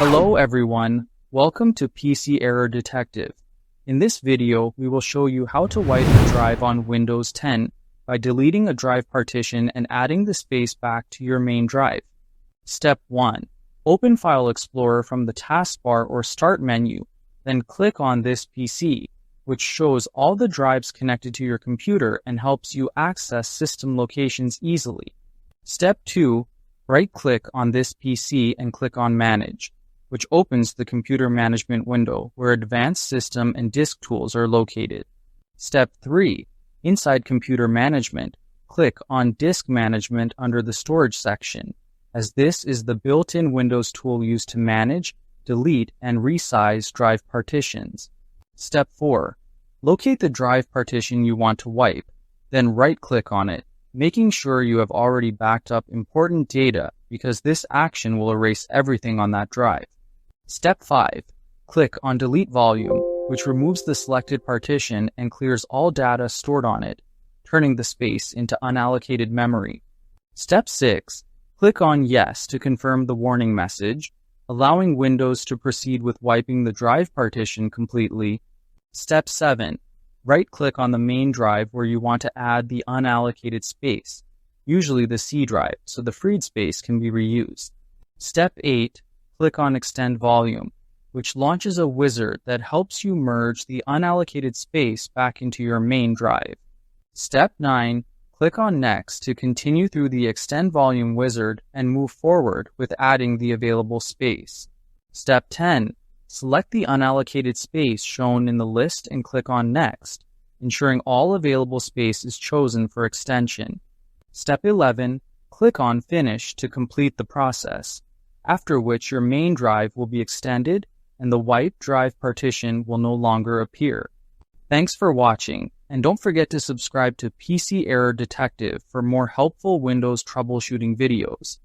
Hello everyone, welcome to PC Error Detective. In this video, we will show you how to wipe a drive on Windows 10 by deleting a drive partition and adding the space back to your main drive. Step 1. Open File Explorer from the taskbar or Start menu, then click on this PC, which shows all the drives connected to your computer and helps you access system locations easily. Step 2. Right-click on this PC and click on Manage, which opens the computer management window where advanced system and disk tools are located. Step 3. Inside computer management, click on Disk Management under the Storage section, as this is the built-in Windows tool used to manage, delete, and resize drive partitions. Step 4. Locate the drive partition you want to wipe, then right-click on it, making sure you have already backed up important data because this action will erase everything on that drive. Step 5. Click on Delete Volume, which removes the selected partition and clears all data stored on it, turning the space into unallocated memory. Step 6. Click on Yes to confirm the warning message, allowing Windows to proceed with wiping the drive partition completely. Step 7. Right-click on the main drive where you want to add the unallocated space, usually the C drive, so the freed space can be reused. Step 8. Click on Extend Volume, which launches a wizard that helps you merge the unallocated space back into your main drive. Step 9. Click on Next to continue through the Extend Volume wizard and move forward with adding the available space. Step 10. Select the unallocated space shown in the list and click on Next, ensuring all available space is chosen for extension. Step 11. Click on Finish to complete the process, after which your main drive will be extended and the wiped drive partition will no longer appear. Thanks for watching, and don't forget to subscribe to PC Error Detective for more helpful Windows troubleshooting videos.